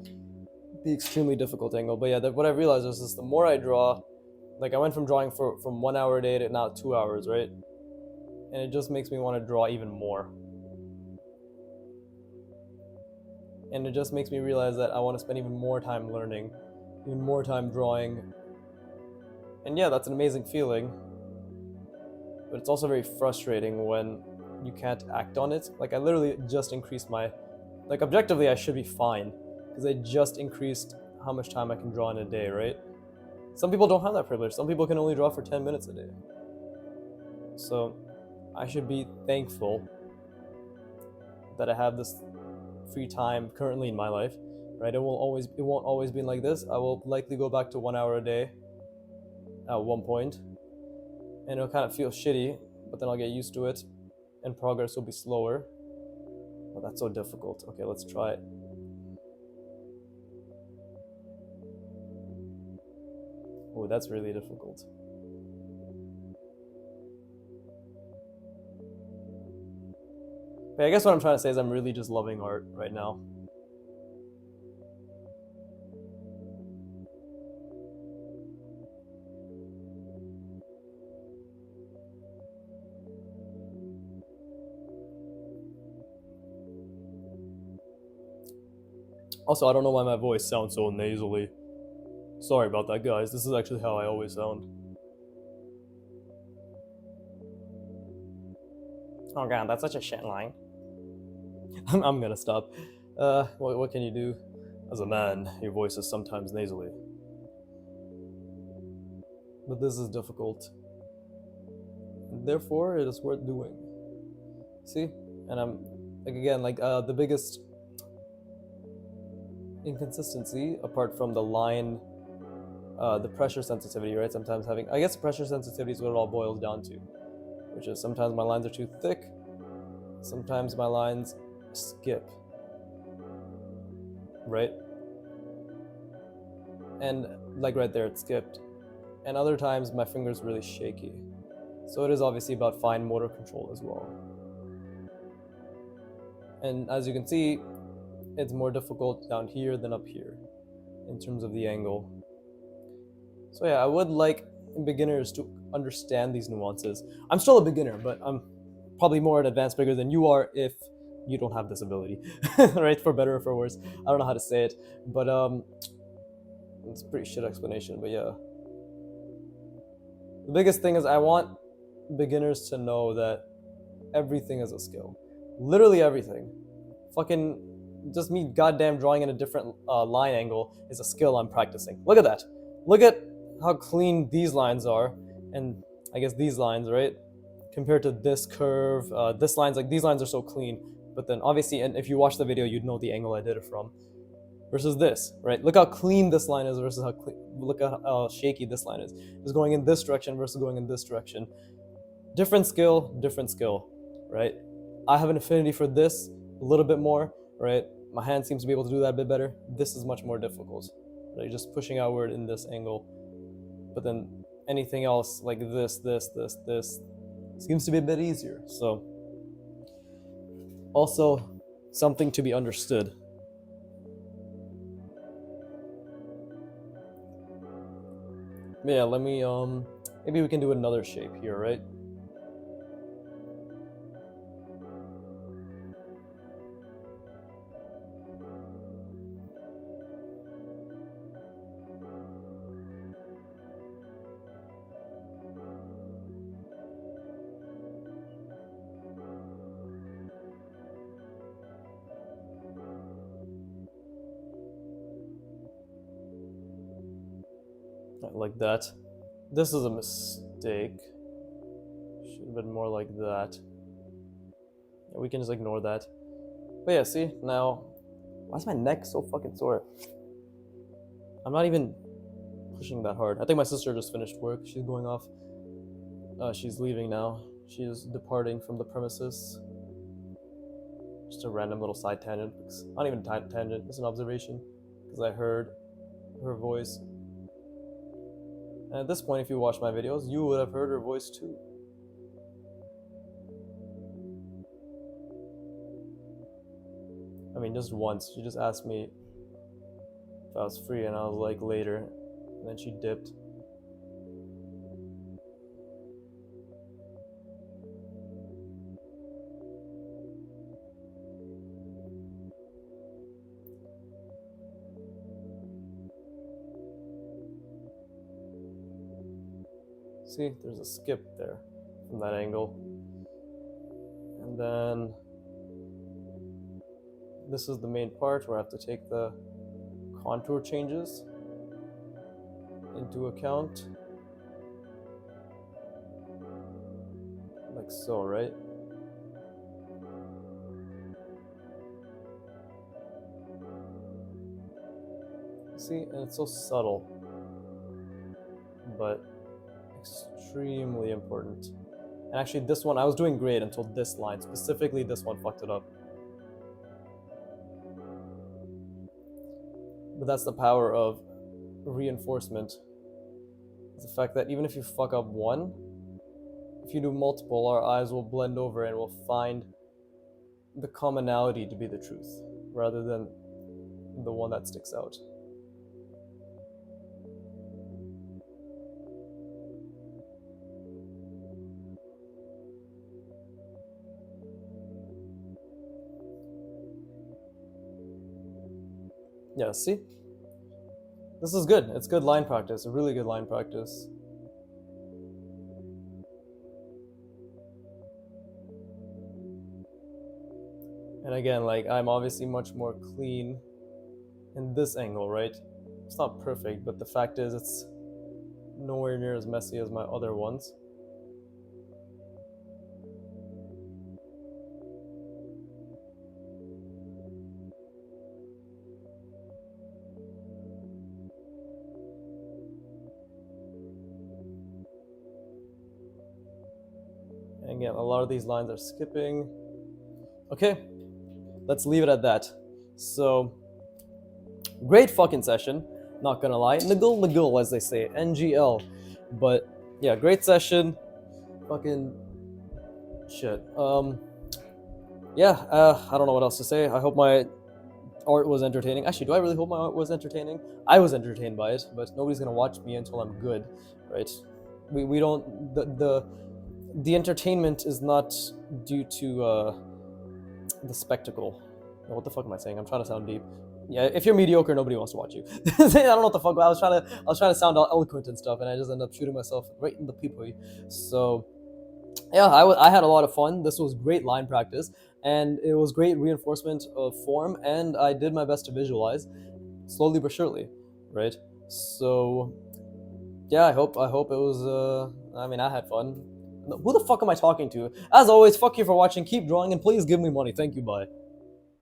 The extremely difficult angle. But yeah, what I've realized is the more I draw, like I went from drawing from 1 hour a day to now 2 hours, right? And it just makes me want to draw even more. And it just makes me realize that I want to spend even more time learning, even more time drawing. And yeah, that's an amazing feeling. But it's also very frustrating when you can't act on it. Like I literally just increased my... Like objectively I should be fine. because I just increased how much time I can draw in a day, right? Some people don't have that privilege. Some people can only draw for 10 minutes a day. So I should be thankful that I have this free time currently in my life, right? It won't always be like this. I will likely go back to 1 hour a day at one point, and it'll kind of feel shitty, but then I'll get used to it, and progress will be slower. But that's so difficult. Okay, let's try it. Oh, that's really difficult. But I guess what I'm trying to say is I'm really just loving art right now. Also, I don't know why my voice sounds so nasally. Sorry about that, guys. This is actually how I always sound. Oh god, that's such a shit line. I'm gonna stop. What can you do? As a man, your voice is sometimes nasally. But this is difficult. Therefore, it is worth doing. See? And I'm, like, again, like, the biggest inconsistency, apart from the line, the pressure sensitivity, right? Sometimes having, I guess pressure sensitivity is what it all boils down to, which is sometimes my lines are too thick, sometimes my lines skip, right? And like right there, it skipped. And other times my finger's really shaky. So it is obviously about fine motor control as well. And as you can see, it's more difficult down here than up here in terms of the angle. So yeah, I would like beginners to understand these nuances. I'm still a beginner, but I'm probably more an advanced beginner than you are if you don't have this ability, right? For better or for worse. I don't know how to say it, but it's a pretty shit explanation, but yeah. The biggest thing is I want beginners to know that everything is a skill. Literally everything. Fucking just me goddamn drawing in a different line angle is a skill I'm practicing. Look at that. Look at how clean these lines are, and I guess these lines, right? Compared to this curve, this line's like, these lines are so clean, but then obviously, and if you watch the video, you'd know the angle I did it from. Versus this, right? Look how clean this line is versus how clean, look at how shaky this line is. It's going in this direction versus going in this direction. Different skill, right? I have an affinity for this a little bit more, right? My hand seems to be able to do that a bit better. This is much more difficult, right? Just pushing outward in this angle. But then anything else like this seems to be a bit easier. So also something to be understood. Yeah, let me, maybe we can do another shape here, right? Like that. This is a mistake. Should have been more like that. Yeah, we can just ignore that. But yeah, see, now, why is my neck so fucking sore? I'm not even pushing that hard. I think my sister just finished work. She's going off. She's leaving now. She is departing from the premises. Just a random little side tangent. Not even a tangent, it's an observation. Because I heard her voice. And at this point, if you watch my videos, you would have heard her voice too. I mean, just once. She just asked me if I was free, and I was like, later. And then she dipped. See, there's a skip there from that angle. And then this is the main part where I have to take the contour changes into account. Like so, right? See, and it's so subtle, but extremely important. And actually, this one, I was doing great until this line. Specifically, this one fucked it up. But that's the power of reinforcement. It's the fact that even if you fuck up one, if you do multiple, our eyes will blend over and will find the commonality to be the truth, rather than the one that sticks out. Yeah, see? This is good. It's good line practice, a really good line practice. And again, like, I'm obviously much more clean in this angle, right? It's not perfect, but the fact is it's nowhere near as messy as my other ones. And again, a lot of these lines are skipping. Okay, let's leave it at that. So, great fucking session, not gonna lie. Niggle, as they say, NGL. But yeah, great session. Fucking shit. Yeah, I don't know what else to say. I hope my art was entertaining. Actually, do I really hope my art was entertaining? I was entertained by it, but nobody's gonna watch me until I'm good, right? We don't the entertainment is not due to the spectacle. What the fuck am I saying? I'm trying to sound deep. Yeah, if you're mediocre, nobody wants to watch you. I don't know what the fuck. I was trying to sound all eloquent and stuff, and I just end up shooting myself right in the pee-pee. So yeah, I had a lot of fun. This was great line practice, and it was great reinforcement of form, and I did my best to visualize, slowly but surely, right? So yeah, I hope it was. I mean, I had fun. Who the fuck am I talking to? As always, fuck you for watching. Keep drawing, and please give me money. Thank you. Bye.